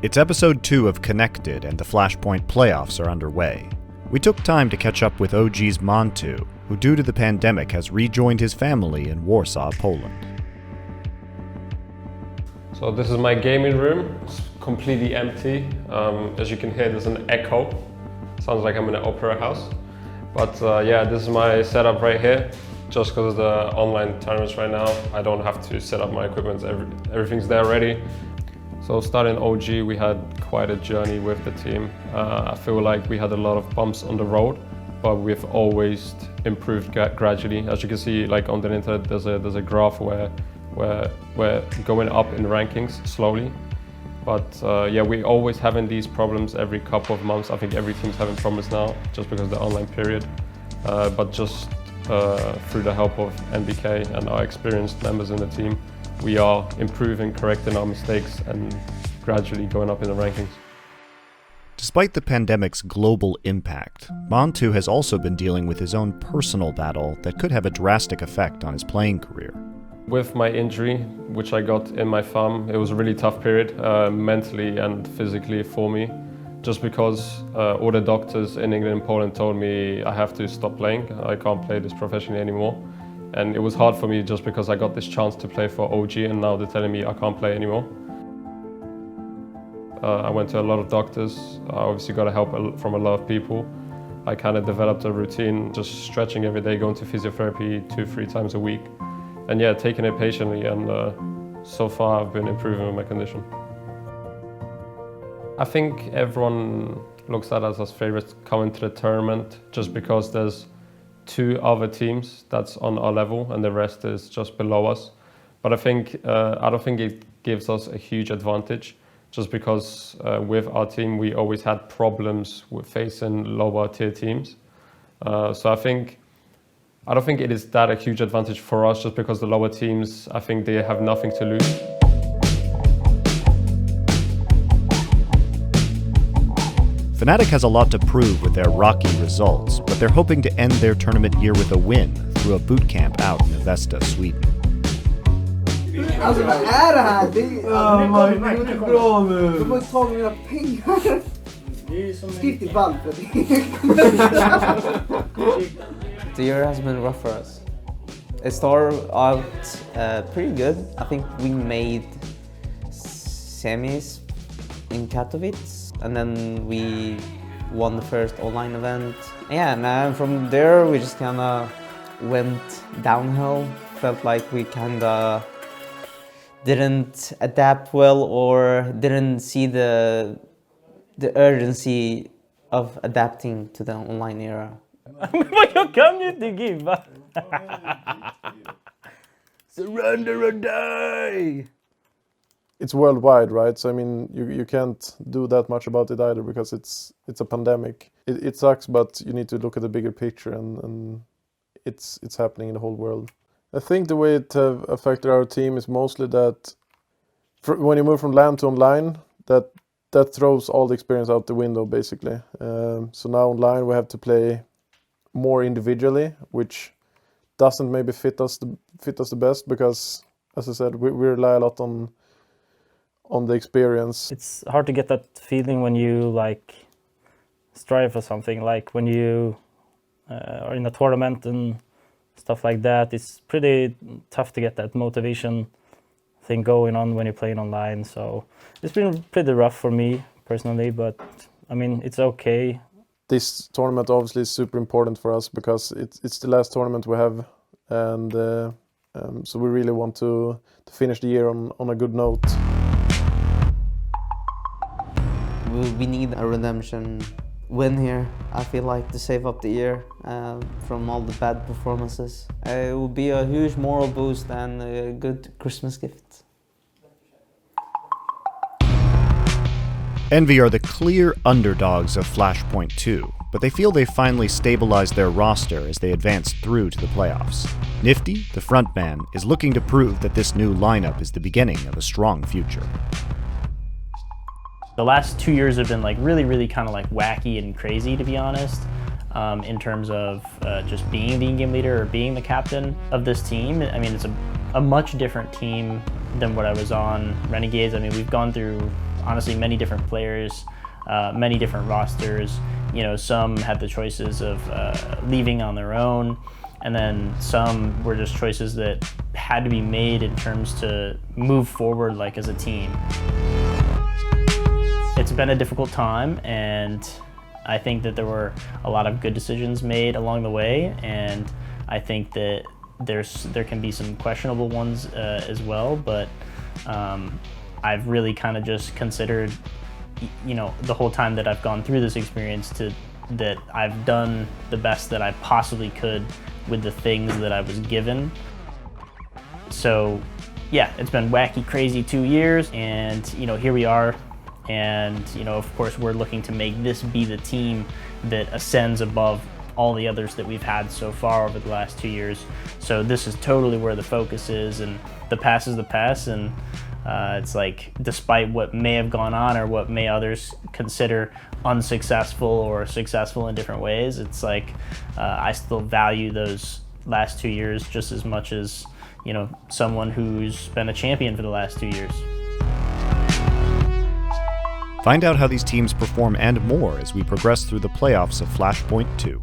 It's episode 2 of Connected, and the Flashpoint playoffs are underway. We took time to catch up with OG's Mantuu, who due to the pandemic has rejoined his family in Warsaw, Poland. So this is my gaming room. It's completely empty. As you can hear, there's an echo. Sounds like I'm in an opera house. But yeah, this is my setup right here. Just because of the online tournaments right now, I don't have to set up my equipment. Everything's there ready. So starting OG, we had quite a journey with the team. I feel like we had a lot of bumps on the road, but we've always improved gradually. As you can see, like on the internet, there's a graph where we're going up in rankings slowly. But yeah, we're always having these problems every couple of months. I think every team's having problems now, just because of the online period. But just through the help of NBK and our experienced members in the team, we are improving, correcting our mistakes, and gradually going up in the rankings. Despite the pandemic's global impact, Mantu has also been dealing with his own personal battle that could have a drastic effect on his playing career. With my injury, which I got in my thumb, it was a really tough period, mentally and physically for me, just because all the doctors in England and Poland told me I have to stop playing. I can't play this professionally anymore. And it was hard for me just because I got this chance to play for OG, and now they're telling me I can't play anymore. I went to a lot of doctors. I obviously got help from a lot of people. I kind of developed a routine, just stretching every day, going to physiotherapy 2-3 times a week. And yeah, taking it patiently, and so far I've been improving with my condition. I think everyone looks at us as favorites coming to the tournament just because there's 2 other teams that's on our level and the rest is just below us. But I don't think it gives us a huge advantage just because with our team we always had problems with facing lower tier teams. So I don't think it is that a huge advantage for us just because the lower teams, I think they have nothing to lose. Fnatic has a lot to prove with their rocky results, but they're hoping to end their tournament year with a win through a boot camp out in Avesta, Sweden. Alltså vad är det här? Det är inte bra nu. Du måste ta mina pengar. Skriv till Valp. The year has been rough for us. It started out pretty good. I think we made semis in Katowice, and then we won the first online event. Yeah, and from there we just kind of went downhill. Felt like we kind of didn't adapt well or didn't see the urgency of adapting to the online era. Jag kan ju inte giva. Surrender or die! It's worldwide, right? So I mean, you can't do that much about it either because it's a pandemic. It sucks, but you need to look at the bigger picture, and it's happening in the whole world. I think the way it have affected our team is mostly that when you move from LAN to online, that throws all the experience out the window basically. So now online we have to play more individually, which doesn't maybe fit us the best because, as I said, we rely a lot on the experience. It's hard to get that feeling when you like strive for something, like when you are in a tournament and stuff like that. It's pretty tough to get that motivation thing going on when you're playing online. So it's been pretty rough for me personally, but I mean, it's okay. This tournament obviously is super important for us because it's the last tournament we have, and so we really want to finish the year on a good note. We need a redemption win here, I feel like, to save up the year from all the bad performances. It will be a huge moral boost and a good Christmas gift. Envy are the clear underdogs of Flashpoint 2, but they feel they've finally stabilized their roster as they advance through to the playoffs. Nifty, the frontman, is looking to prove that this new lineup is the beginning of a strong future. The last 2 years have been like really kind of like wacky and crazy, to be honest, in terms of just being the in-game leader or being the captain of this team. I mean, it's a much different team than what I was on Renegades. I mean, we've gone through honestly many different players, many different rosters. You know, some had the choices of leaving on their own, and then some were just choices that had to be made in terms to move forward like as a team. It's been a difficult time, and I think that there were a lot of good decisions made along the way, and I think that there can be some questionable ones as well, but I've really kind of just considered, you know, the whole time that I've gone through this experience that I've done the best that I possibly could with the things that I was given. So yeah, it's been wacky, crazy 2 years, and you know, here we are. And you know, of course, we're looking to make this be the team that ascends above all the others that we've had so far over the last 2 years. So this is totally where the focus is, and the past is the past, and it's like, despite what may have gone on or what may others consider unsuccessful or successful in different ways, it's like I still value those last 2 years just as much as, you know, someone who's been a champion for the last 2 years. Find out how these teams perform and more as we progress through the playoffs of Flashpoint 2.